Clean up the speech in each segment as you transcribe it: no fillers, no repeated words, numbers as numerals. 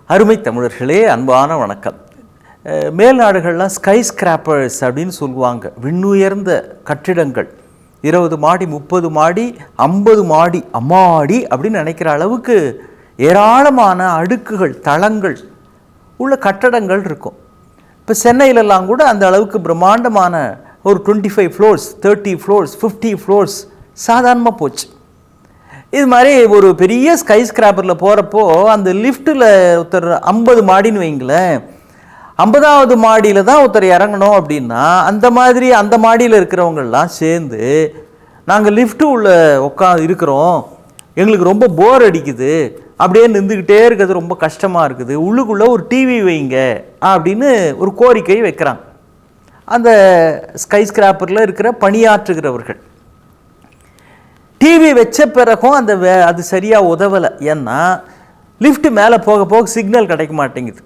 அருமை தமிழர்களே, அன்பான வணக்கம். மேல் நாடுகள்லாம் ஸ்கை ஸ்கிராப்பர்ஸ் அப்படின்னு சொல்லுவாங்க. விண்ணுயர்ந்த கட்டிடங்கள், 20 மாடி 30 மாடி 50 மாடி அம்மாடி அப்படின்னு நினைக்கிற அளவுக்கு ஏராளமான அடுக்குகள் தளங்கள் உள்ள கட்டடங்கள் இருக்கும். இப்போ சென்னையிலலாம் கூட அந்த அளவுக்கு பிரம்மாண்டமான ஒரு 25 ஃப்ளோர்ஸ் 30 ஃப்ளோர்ஸ் 50 ஃப்ளோர்ஸ் சாதாரணமாக போச்சு. இது மாதிரி ஒரு பெரிய ஸ்கை ஸ்கிராப்பரில் போகிறப்போ அந்த லிஃப்ட்டில் ஒருத்தர் 50 மாடின்னு வைங்களேன், 50வது மாடியில் தான் ஒருத்தர் இறங்கணும் அப்படின்னா அந்த மாடியில் இருக்கிறவங்கெல்லாம் சேர்ந்து நாங்கள் லிஃப்ட்டு உள்ள இருக்கிறோம், எங்களுக்கு ரொம்ப போர் அடிக்குது, அப்படியே நின்றுக்கிட்டே இருக்கிறது ரொம்ப கஷ்டமாக இருக்குது, உள்ளுக்குள்ளே ஒரு டிவி வைங்க அப்படின்னு ஒரு கோரிக்கை வைக்கிறாங்க அந்த ஸ்கை ஸ்கிராப்பரில் இருக்கிற பணியாற்றுகிறவர்கள். டிவி வச்ச பிறகும் அது சரியாக உதவலை. ஏன்னா லிஃப்ட் மேலே போக போக சிக்னல் கிடைக்க மாட்டேங்குது.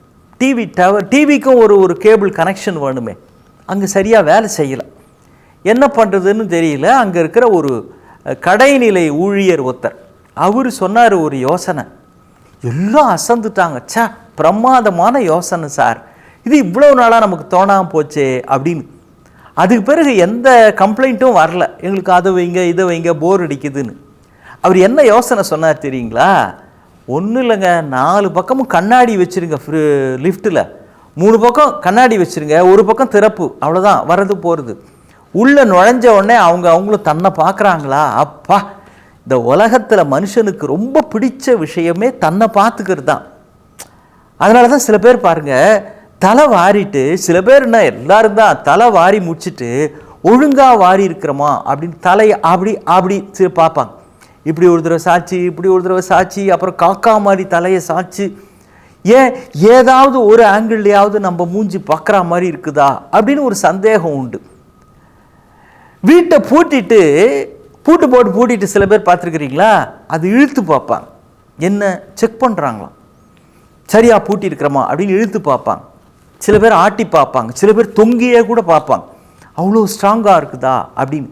டிவிக்கும் ஒரு கேபிள் கனெக்ஷன் வேணுமே, அங்கே சரியாக வேலை செய்யலை. என்ன பண்ணுறதுன்னு தெரியல. அங்கே இருக்கிற ஒரு கடைநிலை ஊழியர் ஒருத்தர், அவர் சொன்னார் ஒரு யோசனை. எல்லாம் அசந்துட்டாங்க. பிரமாதமான யோசனை சார், இது இவ்வளோ நாளாக நமக்கு தோணாமல் போச்சே அப்படின்னு. அதுக்கு பிறகு எந்த கம்ப்ளைண்ட்டும் வரல, எங்களுக்கு அதை வைங்க இதை வைங்க போர் அடிக்குதுன்னு. அவர் என்ன யோசனை சொன்னார் தெரியுங்களா? ஒன்றும் இல்லைங்க, 4 பக்கமும் கண்ணாடி வச்சுருங்க லிஃப்ட்டில், 3 பக்கம் கண்ணாடி வச்சுருங்க, ஒரு பக்கம் திறப்பு, அவ்வளோதான், வர்றது போகிறது. உள்ளே நுழைஞ்ச உடனே அவங்களும் தன்னை பார்க்குறாங்களா, அப்பா இந்த உலகத்தில் மனுஷனுக்கு ரொம்ப பிடிச்ச விஷயமே தன்னை பார்த்துக்கிறது தான். அதனால தான் சில பேர் பாருங்கள், தலை வாரிட்டு, சில பேர் என்ன எல்லாரும் தான் தலை வாரி முடிச்சுட்டு ஒழுங்காக வாரி இருக்கிறோமா அப்படின்னு தலையை அப்படி பார்ப்பாங்க. இப்படி ஒரு தடவை சாட்சி, இப்படி ஒரு தடவை சாட்சி, அப்புறம் காக்கா மாதிரி தலையை சாட்சி, ஏதாவது ஒரு ஆங்கிள்லையாவது நம்ம மூஞ்சி பார்க்குற மாதிரி இருக்குதா அப்படின்னு ஒரு சந்தேகம் உண்டு. வீட்டை பூட்டிட்டு சில பேர் பார்த்துருக்குறீங்களா, அது இழுத்து பார்ப்பாங்க, என்ன செக் பண்ணுறாங்களாம், சரியாக பூட்டி இருக்கிறோமா அப்படின்னு இழுத்து பார்ப்பாங்க. சில பேர் ஆட்டி பார்ப்பாங்க, சில பேர் தொங்கியே கூட பார்ப்பாங்க, அவ்வளோ ஸ்ட்ராங்காக இருக்குதா அப்படின்னு.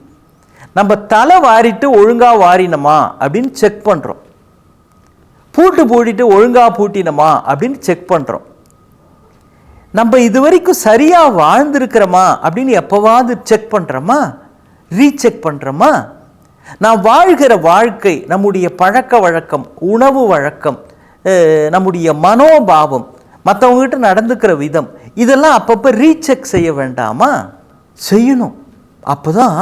நம்ம தலை வாரிட்டு ஒழுங்காக வாரினமா அப்படின்னு செக் பண்ணுறோம், பூட்டிட்டு ஒழுங்காக பூட்டினமா அப்படின்னு செக் பண்ணுறோம். நம்ம இது வரைக்கும் சரியாக வாழ்ந்திருக்கிறோமா அப்படின்னு எப்போவாவது செக் பண்ணுறோமா, ரீசெக் பண்ணுறோமா? நான் வாழ்கிற வாழ்க்கை, நம்முடைய பழக்க வழக்கம், உணவு வழக்கம், நம்முடைய மனோபாவம், மற்றவங்ககிட்ட நடந்துக்கிற விதம், இதெல்லாம் அப்பப்போ ரீசெக் செய்ய வேண்டாமா? செய்யணும். அப்போ தான்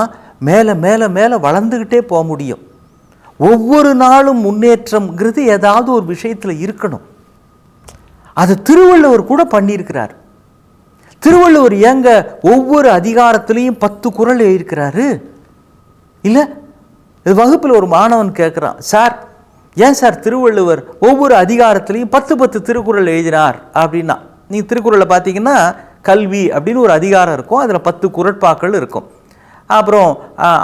மேலே மேலே மேலே வளர்ந்துக்கிட்டே போக முடியும். ஒவ்வொரு நாளும் முன்னேற்றம்ங்கிறது ஏதாவது ஒரு விஷயத்தில் இருக்கணும். அது திருவள்ளுவர் கூட பண்ணியிருக்கிறார். திருவள்ளுவர் ஏங்க ஒவ்வொரு அதிகாரத்துலேயும் 10 குறள் எழுதியிருக்கிறாரு இல்லை? வகுப்பில் ஒரு மாணவன் கேட்குறான், சார் ஏன் சார் திருவள்ளுவர் ஒவ்வொரு அதிகாரத்துலேயும் 10 திருக்குறள் எழுதினார் அப்படின்னா? நீங்கள் திருக்குறளை பார்த்தீங்கன்னா கல்வி அப்படின்னு ஒரு அதிகாரம் இருக்கும், அதில் 10 குறட்பாக்கள் இருக்கும். அப்புறம்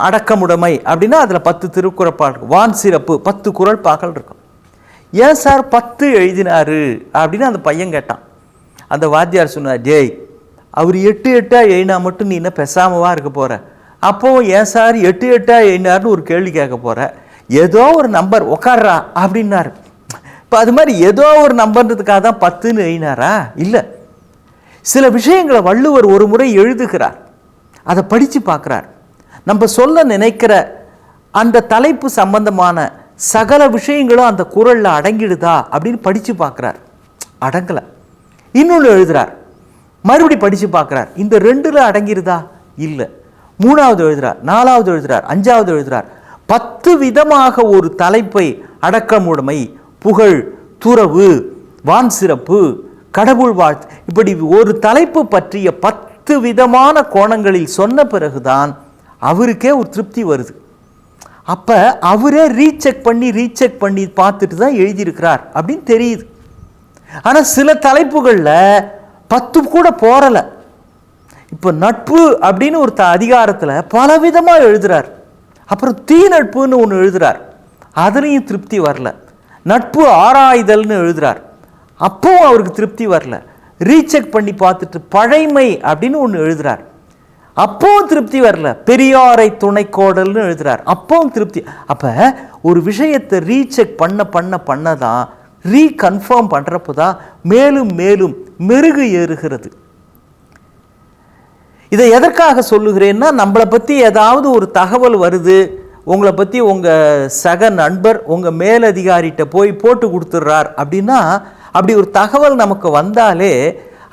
அடக்கமுடைமை அப்படின்னா அதில் 10 திருக்குறட்பாக்கள், வான் சிறப்பு 10 குறட்பாக்கள் இருக்கும். ஏன் சார் 10 எழுதினார் அப்படின்னு அந்த பையன் கேட்டான். அந்த வாத்தியார் சொன்னார், ஜெய் அவர் 8 எழுதினா மட்டும் நீ என்ன பெசாமவா இருக்க போகிற, அப்போ ஏன் சார் 8 எழுதினார்னு ஒரு கேள்வி கேட்க போகிற, ஏதோ ஒரு நம்பர் உக்காடுறா அப்படின்னாரு. இப்போ அது மாதிரி ஏதோ ஒரு நம்பர்ன்றதுக்காக தான் 10ன்னு எழுதினாரா? இல்லை. சில விஷயங்களை வள்ளுவர் ஒரு முறை எழுதுகிறார், அதை படித்து பார்க்குறார். நம்ம சொல்ல நினைக்கிற அந்த தலைப்பு சம்பந்தமான சகல விஷயங்களும் அந்த குறளில் அடங்கிடுதா அப்படின்னு படித்து பார்க்குறார். அடங்கலை. இன்னொன்று எழுதுகிறார், மறுபடி படித்து பார்க்குறார், இந்த 2ல் அடங்கிடுதா? இல்லை. 3வது எழுதுகிறார், 4வது எழுதுகிறார், 5வது எழுதுகிறார். 10 விதமாக ஒரு தலைப்பை, அடக்கமுடைமை, புகழ், துறவு, வான் சிறப்பு, கடவுள் வாழ்த்து, இப்படி ஒரு தலைப்பு பற்றிய 10 விதமான கோணங்களில் சொன்ன பிறகுதான் அவருக்கே ஒரு திருப்தி வருது. அப்போ அவரே ரீசெக் பண்ணி பார்த்துட்டு தான் எழுதியிருக்கிறார் அப்படின்னு தெரியுது. ஆனால் சில தலைப்புகளில் 10 கூட போறலை. இப்போ நட்பு அப்படின்னு ஒரு அதிகாரத்தில் பலவிதமாக எழுதுகிறார். அப்புறம் தீ நட்புன்னு ஒன்று எழுதுகிறார், அதுலேயும் திருப்தி வரல. நட்பு ஆராய்தல்னு எழுதுகிறார், அப்பவும் அவருக்கு திருப்தி வரல. ரீசெக் பண்ணி பார்த்துட்டு பழைமை அப்படின்னு ஒன்று எழுதுகிறார், அப்பவும் திருப்தி வரல. பெரியாரை துணைக்கோடல்னு எழுதுகிறார், அப்பவும் திருப்தி. அப்போ ஒரு விஷயத்தை ரீசெக் பண்ண தான் ரீகன்ஃபார்ம் பண்ணுறப்போ தான் மேலும் மேலும் மெருகு ஏறுகிறது. இதை எதற்காக சொல்லுகிறேன்னா, நம்மளை பற்றி ஏதாவது ஒரு தகவல் வருது, உங்களை பற்றி உங்கள் சக நண்பர் உங்கள் மேலதிகாரிகிட்ட போய் போட்டு கொடுத்துட்றார் அப்படின்னா, அப்படி ஒரு தகவல் நமக்கு வந்தாலே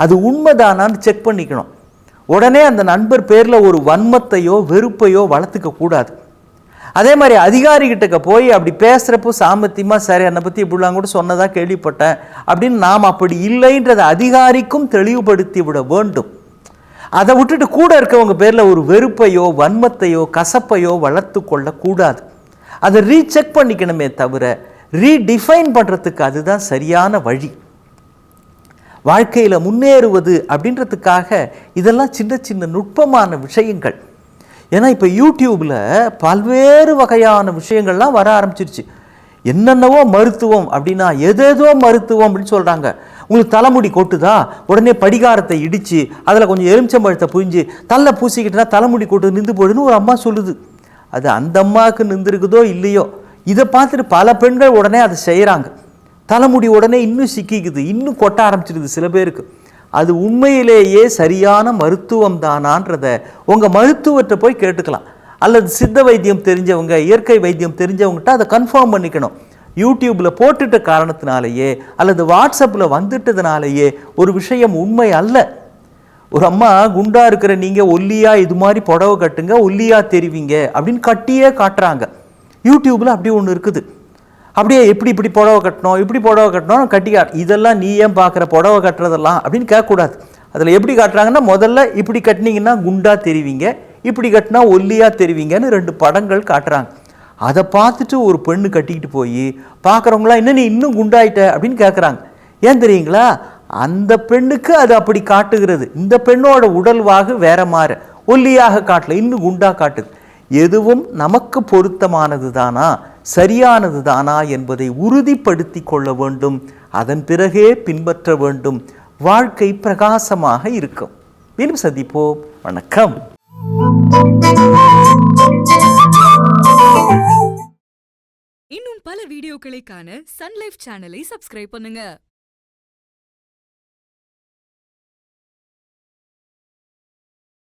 அது உண்மைதானான்னு செக் பண்ணிக்கணும். உடனே அந்த நண்பர் பேரில் ஒரு வன்மத்தையோ வெறுப்பையோ வளர்த்துக்க கூடாது. அதே மாதிரி அதிகாரிகிட்ட போய் அப்படி பேசுகிறப்போ சாமர்த்தியமாக, சரி என்னை பற்றி இப்படிலாம் கூட சொன்னதாக கேள்விப்பட்டேன் அப்படின்னு நாம் அப்படி இல்லைன்றதை அதிகாரிக்கும் தெளிவுபடுத்தி விட வேண்டும். அதை விட்டுட்டு கூட இருக்கவங்க பேரில் ஒரு வெறுப்பையோ வன்மத்தையோ கசப்பையோ வளர்த்து கொள்ளக்கூடாது. அதை ரீசெக் பண்ணிக்கணுமே தவிர ரீடிஃபைன் பண்ணுறதுக்கு அதுதான் சரியான வழி. வாழ்க்கையில் முன்னேறுவது அப்படின்றதுக்காக இதெல்லாம் சின்ன சின்ன நுட்பமான விஷயங்கள். ஏன்னா இப்போ யூடியூப்பில் பல்வேறு வகையான விஷயங்கள்லாம் வர ஆரம்பிச்சிருச்சு. என்னென்னவோ மருத்துவம் அப்படின்னா எதேதோ மருத்துவம் அப்படின்னு சொல்கிறாங்க. உங்களுக்கு தலைமுடி கொட்டுதா, உடனே படிகாரத்தை இடித்து அதில் கொஞ்சம் எலுமிச்சம்பழத்தை புழிஞ்சு தலை பூசிக்கிட்டா தலைமுடி கொட்டு நின்று போயிடுன்னு ஒரு அம்மா சொல்லுது. அது அந்த அம்மாவுக்கு நின்றுருக்குதோ இல்லையோ, இதை பார்த்துட்டு பல பெண்கள் உடனே அதை செய்கிறாங்க. தலைமுடி உடனே இன்னும் சிக்கிக்குது, இன்னும் கொட்ட ஆரம்பிச்சிடுது சில பேருக்கு. அது உண்மையிலேயே சரியான மருத்துவம் தானான்றதை உங்கள் மருத்துவத்தை போய் கேட்டுக்கலாம். அல்லது சித்த வைத்தியம் தெரிஞ்சவங்க, இயற்கை வைத்தியம் தெரிஞ்சவங்ககிட்ட அதை கன்ஃபார்ம் பண்ணிக்கணும். யூடியூப்பில் போட்டுட்ட காரணத்தினாலேயே அல்லது வாட்ஸ்அப்பில் வந்துட்டதுனாலேயே ஒரு விஷயம் உண்மை அல்ல. ஒரு அம்மா குண்டா இருக்கிற நீங்கள் ஒல்லியாக இது மாதிரி புடவை கட்டுங்க, ஒல்லியாக தெரிவிங்க அப்படின்னு கட்டியே காட்டுறாங்க. யூடியூப்பில் அப்படி ஒன்று இருக்குது. அப்படியே எப்படி இப்படி புடவை கட்டணும், இப்படி புடவை கட்டணும் கட்டி இதெல்லாம் நீ ஏன் பார்க்குற புடவை கட்டுறதெல்லாம் அப்படின்னு கேட்கக்கூடாது. அதில் எப்படி காட்டுறாங்கன்னா, முதல்ல இப்படி கட்டினீங்கன்னா குண்டா தெரிவிங்க, இப்படி கட்டினா ஒல்லியாக தெரிவிங்கன்னு 2 படங்கள் காட்டுறாங்க. அதை பார்த்துட்டு ஒரு பெண்ணு கட்டிக்கிட்டு போய் பார்க்குறவங்களாம் இன்னும் நீ இன்னும் குண்டாயிட்ட அப்படின்னு கேட்குறாங்க. ஏன் தெரியுங்களா? அந்த பெண்ணுக்கு அது அப்படி காட்டுகிறது. இந்த பெண்ணோட உடல்வாகு வேற மாற ஒல்லியாக காட்டல, இன்னும் குண்டா காட்டுது. எதுவும் நமக்கு பொருத்தமானது தானா, சரியானது தானா என்பதை உறுதிப்படுத்தி கொள்ள வேண்டும். அதன் பிறகே பின்பற்ற வேண்டும். வாழ்க்கை பிரகாசமாக இருக்கும். மீண்டும் சந்திப்போம். வணக்கம். இன்னும் பல வீடியோக்களை காண சன் லைஃப் சேனலை சப்ஸ்கிரைப் பண்ணுங்க.